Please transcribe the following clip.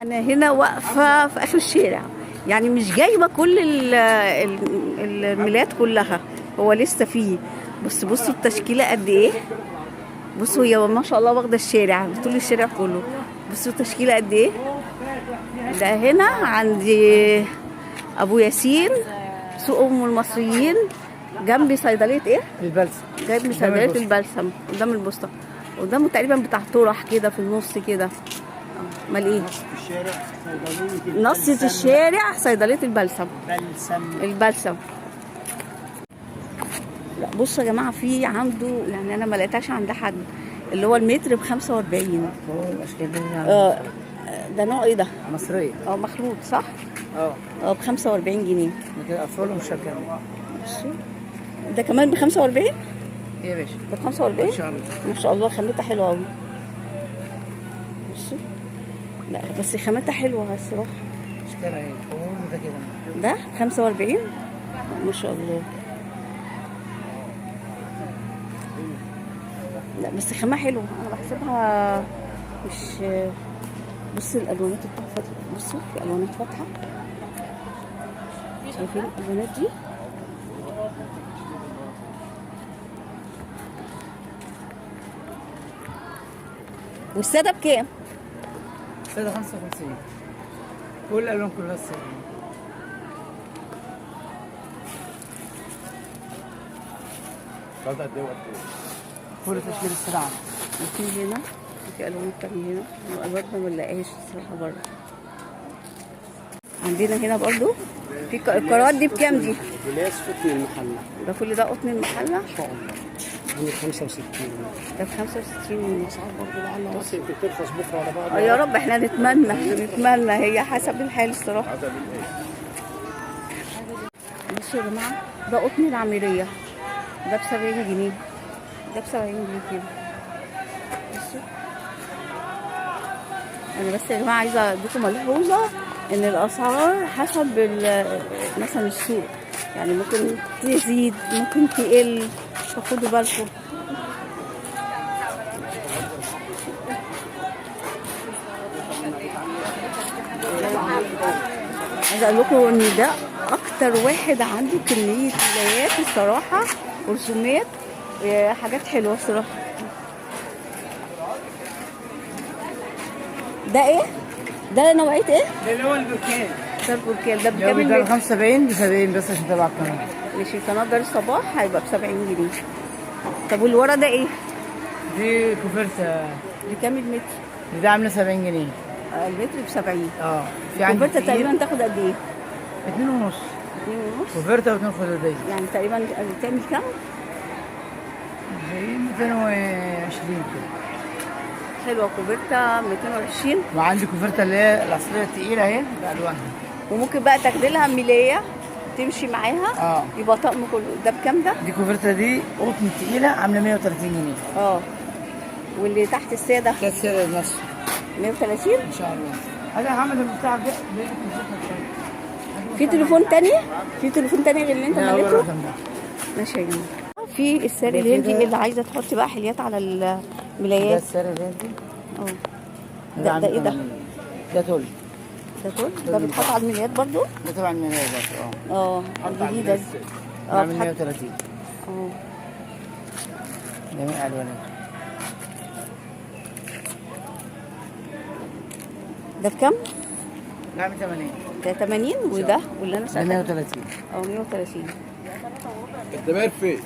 أنا هنا واقفة في آخر الشارع، يعني مش جايبة كل المولات كلها، هو لسه فيه. بصوا التشكيلة قد إيه. بصوا هي ما شاء الله واخدة الشارع، طول الشارع كله. بصوا التشكيلة قد إيه. ده هنا عند أبو ياسين، سوق أم المصريين، جنب صيدلية إيه؟ البلسم. جنب صيدلية البلسم، قدام البوسطة، قدامه تقريبا بتاع طرح كده في النص كده. امال ايه؟ نص الشارع صيدليه البلسم. البلسم. لا بصوا يا جماعه، في عنده، يعني انا ما لقيتهاش عند حد، اللي هو المتر ب 45. ده نوع ايه ده؟ مصرية. مخلوط صح؟ ب 45 جنيه. اطفال ومشجعين. بصوا ده كمان ب 45؟ ايه يا باشا؟ ب 45 ما شاء الله. ما شاء الله، خامتها حلوه قوي. بصوا، لا بس خامتها حلوه الصراحه. اشترى ايه؟ ده كده. ده 45 ما شاء الله. لا بس خامة حلوة، انا بحسبها مش. بصي الالوانات التحفة دي، بصوا في الوانات فاتحة، شايفين الالوانات دي؟ والسادة بكام؟ السادة 55. كل الالوان كلها السادة. كل تشكيل السلعة. وفي هنا في الوان تانية هنا، الالوان ما بنلاقيهاش الصراحة بره. عندنا هنا برضو في الكرات دي بكام دي؟ جلاس قطن المحلة. ده كل ده قطن المحلة؟ ان شاء الله. عامل 65. ده ب 65. الاسعار برضه لعل بس يمكن ترخص بكره ولا بعد. يا رب، احنا نتمنى هي حسب الحال الصراحة. بصوا يا جماعة، ده قطن العميرية، ده ب 70 جنيه، ده ب 70 جنيه كده. بصوا، أنا بس يا جماعة عايزة أديكم ملحوظة إن الأسعار حسب مثلا السوق، يعني ممكن تزيد ممكن تقل، فخدوا بالكم. عايزة أقول لكم إن ده أكتر واحد عنده كمية ولايات الصراحة، ورسومات، حاجات حلوة الصراحة. ده إيه؟ ده نوعية إيه؟ ده اللي هو البركان. ده البركان، ده لو بكام؟ ده 75 ب 70 بس عشان تبع القناة. ماشي، قناة دار الصباح هيبقى ب 70 جنيه. طب والورا ده إيه؟ دي كوفرتا. بكام المتر؟ دي عاملة 70 جنيه. المتر ب 70. في عندي الكوفرتة تقريبا تاخد قد إيه؟ 2 ونص. 2 ونص؟ كوفرتا و2 خدودية. يعني تقريبا تعمل كام؟ زي 220 كده. حلوة كوفرتة 220. وعندي كوفرتا اللي هي الأصلية التقيلة اهي بألوانها. وممكن بقى تاخدي لها ميلية تمشي معاها. يبقى طقم كله. ده بكام ده؟ دي كوفرتا دي قطن تقيلة عاملة 130 جنيه. واللي تحت السادة؟ ده السعر المصري 130 ان شاء الله. هذا عامل المفتاح ده. في تليفون تاني؟ في تليفون تاني غير اللي انت لا، مليته؟ الرقم ده. ماشي يا جماعة. في السعر الهندي اللي عايزة تحطي بقى حليات على ده الملايات. السعر الهندي. ده ايه ده؟ ده تول. ده تول؟ ده بيتحط على الملايات برضو؟ ده طبعا الملايات برضه. الجديدة دي. عامل 130. جميع الوانات. ده بكام؟ ده عامل 80. ده 80. وده واللي انا ده سألتك 130. 130. الدمار فين؟